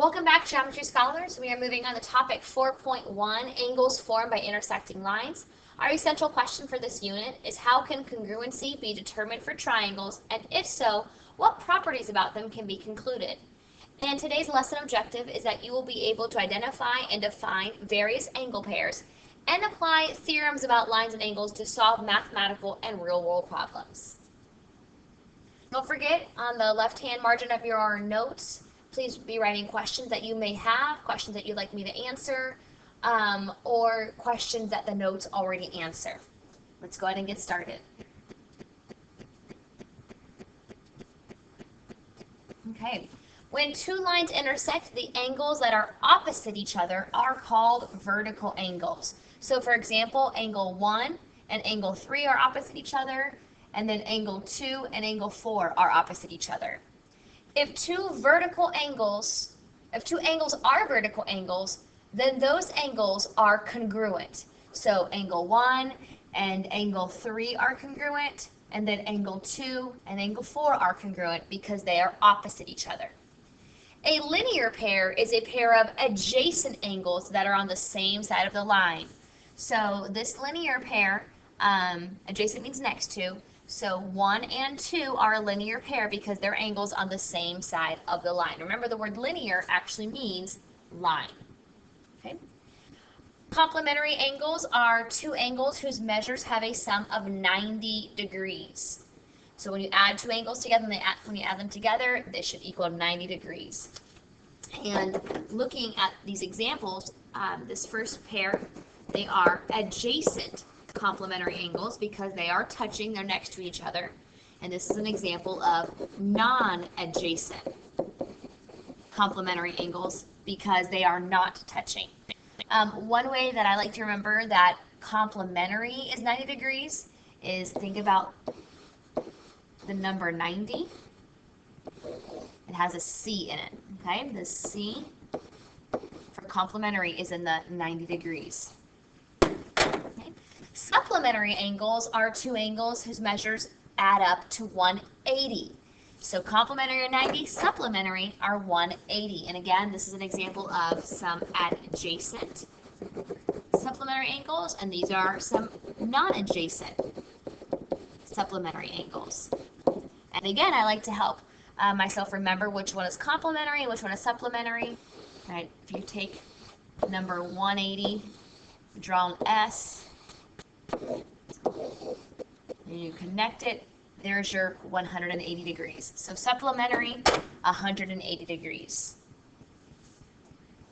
Welcome back, Geometry Scholars. We are moving on to topic 4.1, angles formed by intersecting lines. Our essential question for this unit is how can congruency be determined for triangles, and if so, what properties about them can be concluded? And today's lesson objective is that you will be able to identify and define various angle pairs and apply theorems about lines and angles to solve mathematical and real-world problems. Don't forget, on the left-hand margin of your notes, please be writing questions that you may have, questions that you'd like me to answer, or questions that the notes already answer. Let's go ahead and get started. Okay, when two lines intersect, the angles that are opposite each other are called vertical angles. So for example, angle 1 and angle 3 are opposite each other, and then angle 2 and angle 4 are opposite each other. If two angles are vertical angles, then those angles are congruent. So angle 1 and angle 3 are congruent, and then angle 2 and angle 4 are congruent because they are opposite each other. A linear pair is a pair of adjacent angles that are on the same side of the line. So this linear pair, adjacent means next to, so 1 and 2 are a linear pair because they're angles on the same side of the line. Remember, the word linear actually means line. Okay. Complementary angles are two angles whose measures have a sum of 90 degrees. So when you add two angles together, when you add them together, they should equal 90 degrees. And looking at these examples, this first pair, they are adjacent complementary angles because they are touching, they're next to each other. And this is an example of non-adjacent complementary angles because they are not touching. One way that I like to remember that complementary is 90 degrees is think about the number 90. It has a C in it, okay? The C for complementary is in the 90 degrees. Supplementary angles are two angles whose measures add up to 180. So complementary are 90, supplementary are 180. And again, this is an example of some adjacent supplementary angles, and these are some non-adjacent supplementary angles. And again, I like to help myself remember which one is complementary and which one is supplementary. Right? If you take number 180, draw an S, and you connect it, there's your 180 degrees. So supplementary, 180 degrees.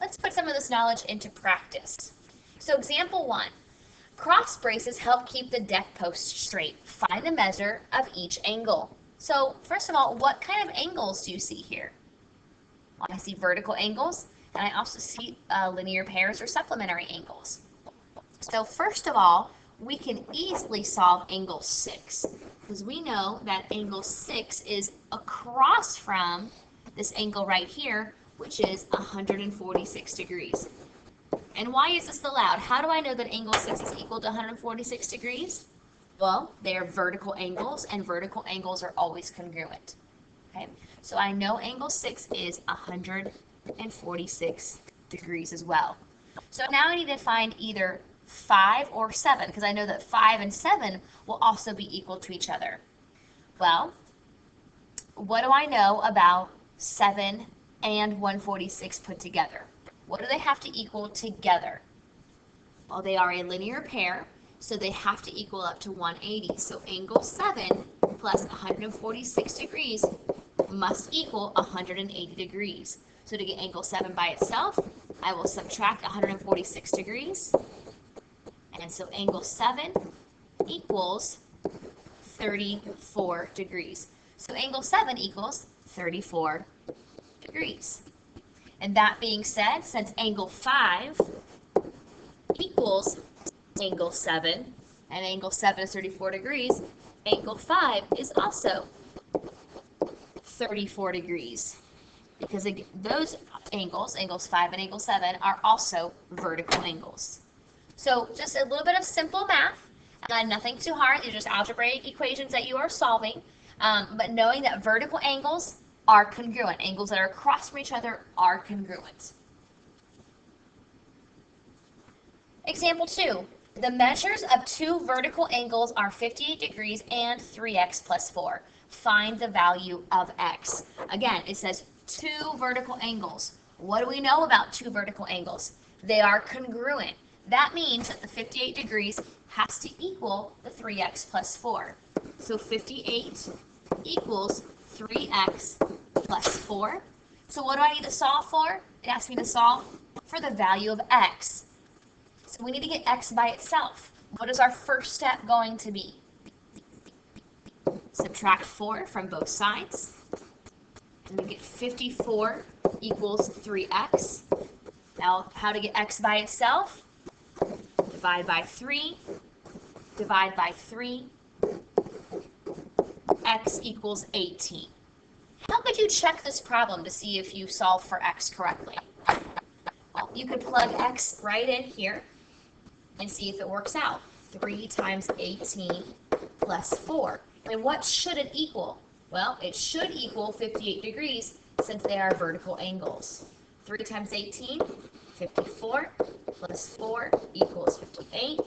Let's put some of this knowledge into practice. So example 1, cross braces help keep the deck post straight. Find the measure of each angle. So first of all, what kind of angles do you see here? Well, I see vertical angles, and I also see linear pairs or supplementary angles. So first of all, we can easily solve angle 6 because we know that angle 6 is across from this angle right here, which is 146 degrees. And why is this allowed? How do I know that angle 6 is equal to 146 degrees? Well, they are vertical angles, and vertical angles are always congruent. Okay, so I know angle 6 is 146 degrees as well. So now I need to find either 5 or 7 because I know that 5 and 7 will also be equal to each other. Well, what do I know about 7 and 146 put together? What do they have to equal together? Well, they are a linear pair, so they have to equal up to 180. So angle 7 plus 146 degrees must equal 180 degrees. So to get angle 7 by itself, I will subtract 146 degrees. And so angle 7 equals 34 degrees. So angle 7 equals 34 degrees. And that being said, since angle 5 equals angle 7, and angle 7 is 34 degrees, angle 5 is also 34 degrees. Because those angles, angles 5 and angle 7, are also vertical angles. So just a little bit of simple math, nothing too hard. These are just algebraic equations that you are solving. But knowing that vertical angles are congruent. Angles that are across from each other are congruent. Example 2. The measures of two vertical angles are 58 degrees and 3x plus 4. Find the value of x. Again, it says two vertical angles. What do we know about two vertical angles? They are congruent. That means that the 58 degrees has to equal the 3x plus 4. So 58 equals 3x plus 4. So what do I need to solve for? It asks me to solve for the value of x. So we need to get x by itself. What is our first step going to be? Subtract 4 from both sides. And we get 54 equals 3x. Now, how to get x by itself? Divide by 3. Divide by 3. X equals 18. How could you check this problem to see if you solve for x correctly? Well, you could plug x right in here and see if it works out. 3 times 18 plus 4. And what should it equal? Well, it should equal 58 degrees since they are vertical angles. 3 times 18, 54, plus 4 equals 58.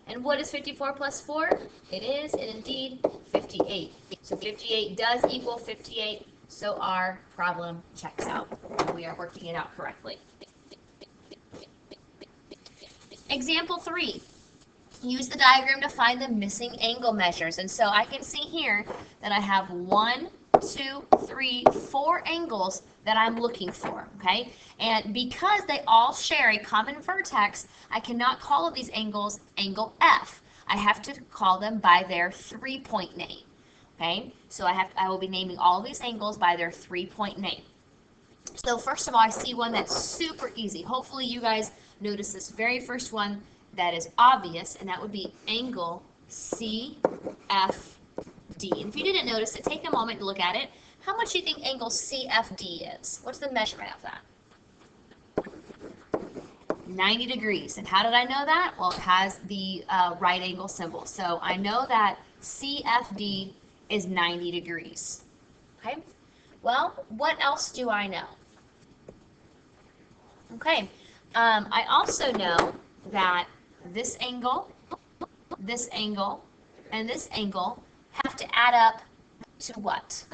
And what is 54 plus 4? It is, indeed, 58. So 58 does equal 58, so our problem checks out. We are working it out correctly. Example 3. Use the diagram to find the missing angle measures. And so I can see here that I have 1, 2, 3, 4 angles that I'm looking for, okay? And because they all share a common vertex, I cannot call these angles angle F. I have to call them by their 3-point name, okay? So I will be naming all of these angles by their 3-point name. So first of all, I see one that's super easy. Hopefully you guys notice this very first one that is obvious, and that would be angle CFD. And if you didn't notice it, take a moment to look at it. How much do you think angle CFD is? What's the measurement of that? 90 degrees. And how did I know that? Well, it has the right angle symbol. So I know that CFD is 90 degrees. Okay? Well, what else do I know? Okay. I also know that this angle, and this angle have to add up to what?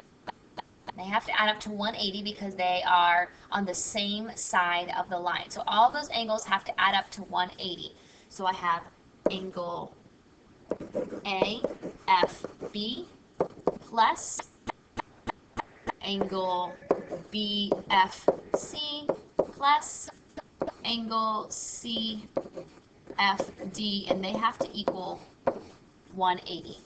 They have to add up to 180 because they are on the same side of the line. So all those angles have to add up to 180. So I have angle AFB plus angle BFC plus angle CFD, and they have to equal 180.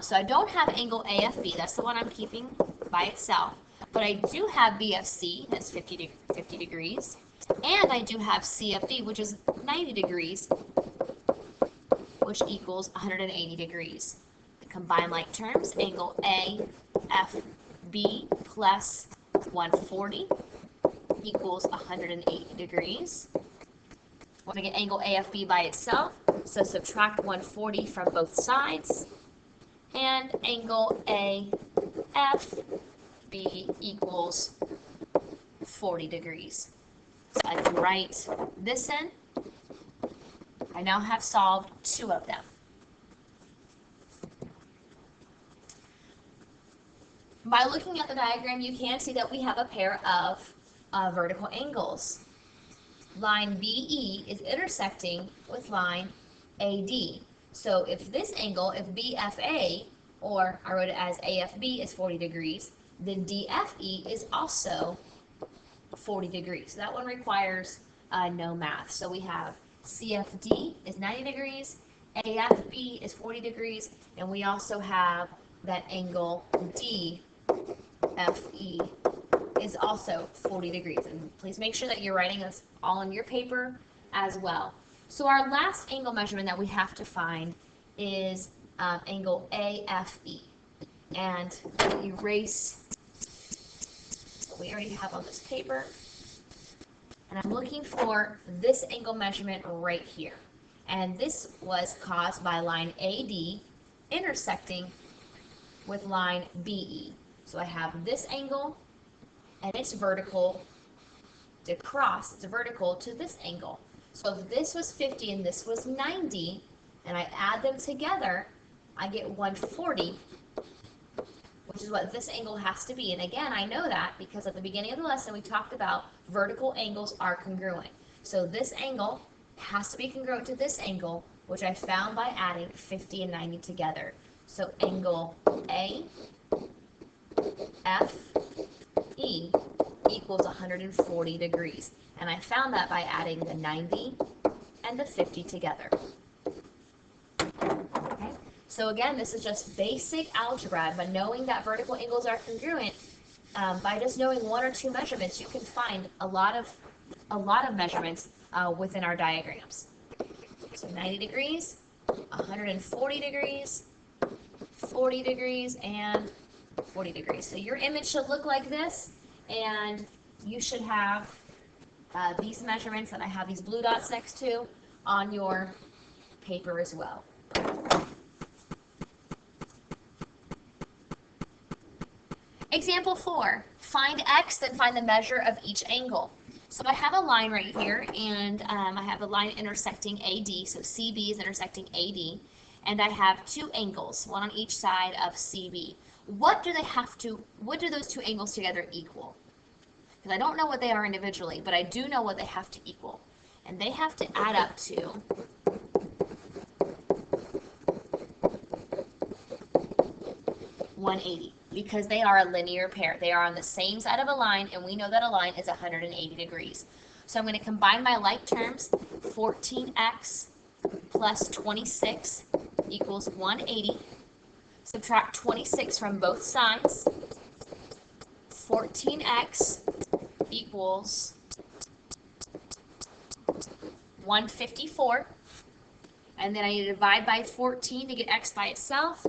So I don't have angle AFB, that's the one I'm keeping by itself, but I do have BFC, that's 50 degrees, and I do have CFD, which is 90 degrees, which equals 180 degrees. The combined like terms, angle AFB plus 140 equals 180 degrees. We're going to get angle AFB by itself, so subtract 140 from both sides, and angle AFB equals 40 degrees. So I can write this in. I now have solved 2 of them. By looking at the diagram, you can see that we have a pair of vertical angles. Line BE is intersecting with line AD. So if this angle, if BFA, or I wrote it as AFB, is 40 degrees, then DFE is also 40 degrees. So that one requires no math. So we have CFD is 90 degrees, AFB is 40 degrees, and we also have that angle DFE is also 40 degrees. And please make sure that you're writing this all on your paper as well. So our last angle measurement that we have to find is angle AFE. And erase what we already have on this paper. And I'm looking for this angle measurement right here. And this was caused by line AD intersecting with line BE. So I have this angle and it's vertical to cross. It's vertical to this angle. So if this was 50 and this was 90, and I add them together, I get 140, which is what this angle has to be. And again, I know that because at the beginning of the lesson, we talked about vertical angles are congruent. So this angle has to be congruent to this angle, which I found by adding 50 and 90 together. So angle AFE equals 140 degrees. And I found that by adding the 90 and the 50 together. Okay? So again, this is just basic algebra, but knowing that vertical angles are congruent, by just knowing one or two measurements, you can find a lot of measurements within our diagrams. So 90 degrees, 140 degrees, 40 degrees, and 40 degrees. So your image should look like this, and you should have these measurements that I have these blue dots next to on your paper as well. Example 4, find x, then find the measure of each angle. So I have a line right here, and I have a line intersecting AD, so CB is intersecting AD, and I have two angles, one on each side of CB. What do those two angles together equal? Because I don't know what they are individually, but I do know what they have to equal. And they have to add up to 180, because they are a linear pair. They are on the same side of a line, and we know that a line is 180 degrees. So I'm going to combine my like terms. 14x plus 26 equals 180. Subtract 26 from both sides. 14x equals 154. And then I need to divide by 14 to get x by itself.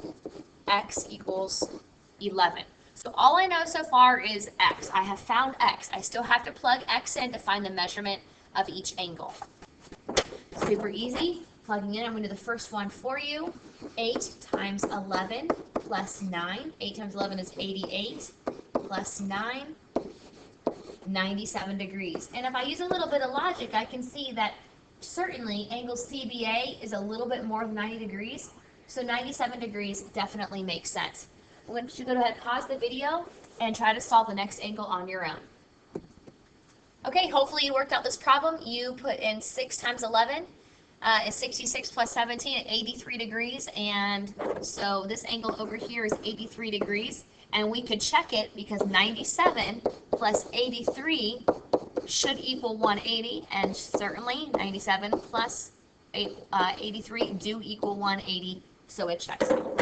X equals 11. So all I know so far is x. I have found x. I still have to plug x in to find the measurement of each angle. Super easy. Plugging in, I'm going to do the first one for you. 8 times 11 plus 9. 8 times 11 is 88 plus 9, 97 degrees. And if I use a little bit of logic, I can see that certainly angle CBA is a little bit more than 90 degrees. So 97 degrees definitely makes sense. I'm going to go ahead and pause the video and try to solve the next angle on your own. Okay, hopefully you worked out this problem. You put in 6 times 11 is 66 plus 17 at 83 degrees. And so this angle over here is 83 degrees. And we could check it because 97 plus 83 should equal 180. And certainly 97 plus 83 do equal 180. So it checks out.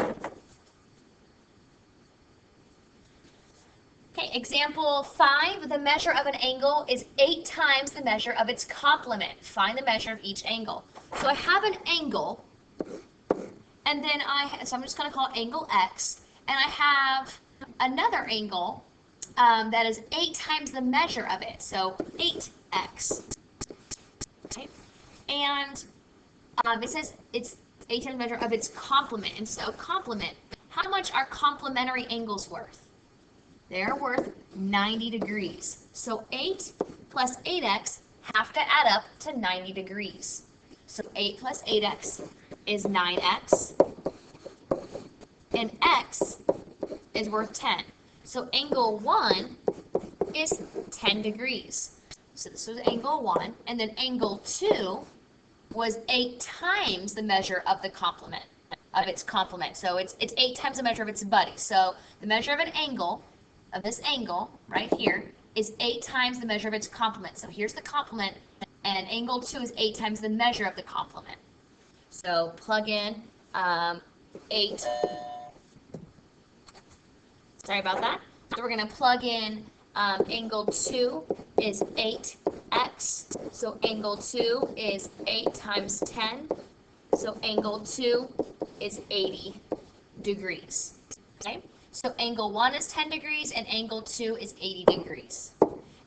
Okay, example 5, the measure of an angle is 8 times the measure of its complement. Find the measure of each angle. So I have an angle, and then so I'm just going to call it angle X, and I have another angle that is 8 times the measure of it, so 8x. Okay, and it says it's 8 times the measure of its complement, and so complement, how much are complementary angles worth? They're worth 90 degrees. So 8 plus 8x have to add up to 90 degrees. So 8 plus 8x is 9x, and x is worth 10. So angle 1 is 10 degrees. So this was angle 1, and then angle 2 was 8 times the measure of the complement, of its complement. So it's 8 times the measure of its buddy. So the measure of an angle, of this angle right here, is 8 times the measure of its complement. So here's the complement, and angle 2 is 8 times the measure of the complement. So plug in 8. Sorry about that. So we're going to plug in angle 2 is 8x. So angle 2 is 8 times 10. So angle 2 is 80 degrees. Okay? So angle 1 is 10 degrees and angle 2 is 80 degrees.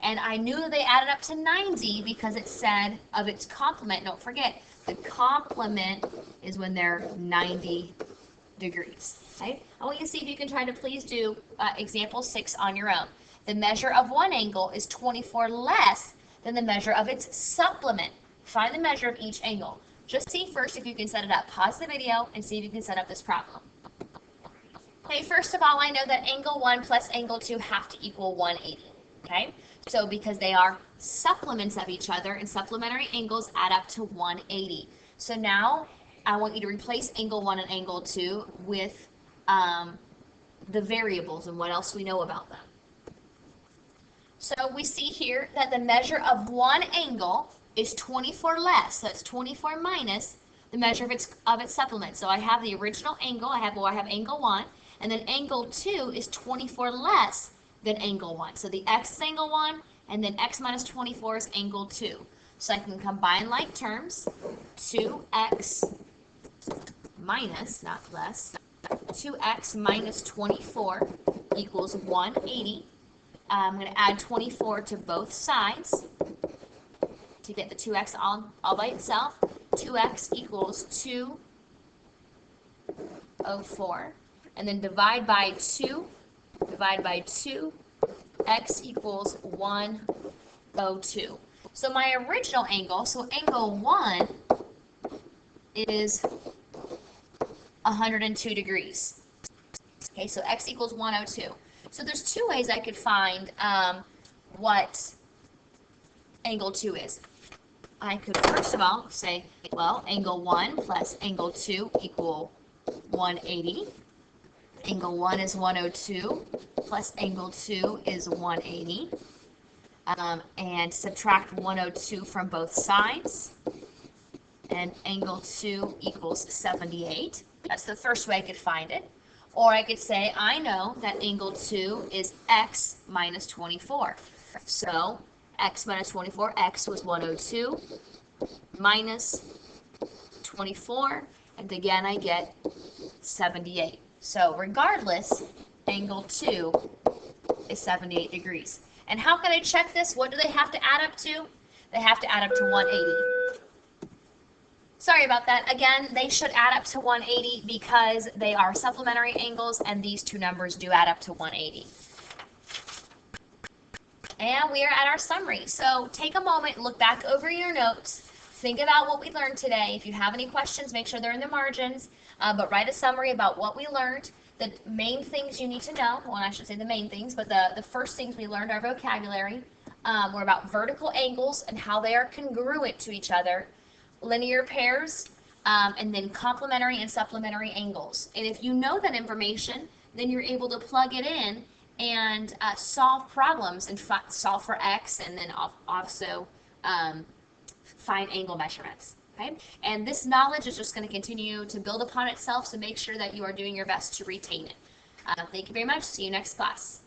And I knew that they added up to 90 because it said of its complement. Don't forget, the complement is when they're 90 degrees. Okay? I want you to see if you can try to please do example 6 on your own. The measure of one angle is 24 less than the measure of its supplement. Find the measure of each angle. Just see first if you can set it up. Pause the video and see if you can set up this problem. Okay, first of all, I know that angle 1 plus angle 2 have to equal 180. Okay, so because they are supplements of each other, and supplementary angles add up to 180. So now I want you to replace angle 1 and angle 2 with the variables and what else we know about them. So we see here that the measure of one angle is 24 less, so it's 24 minus the measure of its supplement. So I have the original angle, I have angle 1, and then angle 2 is 24 less than angle 1. So the x is angle 1, and then x minus 24 is angle 2. So I can combine like terms. 2x minus, not less, 2x minus 24 equals 180. I'm going to add 24 to both sides to get the 2x all by itself. 2x equals 204. And then divide by 2, x equals 102. So my original angle, so angle 1 is 102 degrees. Okay, so x equals 102. So there's two ways I could find what angle 2 is. I could first of all say, well, angle 1 plus angle 2 equal 180. Angle 1 is 102 plus angle 2 is 180. And subtract 102 from both sides. And angle 2 equals 78. That's the first way I could find it. Or I could say, I know that angle 2 is x minus 24. So x minus 24, x was 102 minus 24, and again I get 78. So regardless, angle 2 is 78 degrees. And how can I check this? What do they have to add up to? They have to add up to 180. Sorry about that. Again, they should add up to 180 because they are supplementary angles, and these two numbers do add up to 180. And we are at our summary. So take a moment, look back over your notes, think about what we learned today. If you have any questions, make sure they're in the margins, but write a summary about what we learned, the main things you need to know. Well, I should say the main things, but the first things we learned, our vocabulary, were about vertical angles and how they are congruent to each other, linear pairs, and then complementary and supplementary angles. And if you know that information, then you're able to plug it in and solve problems and solve for x, and then also find angle measurements. Okay? And this knowledge is just going to continue to build upon itself, so make sure that you are doing your best to retain it. Thank you very much. See you next class.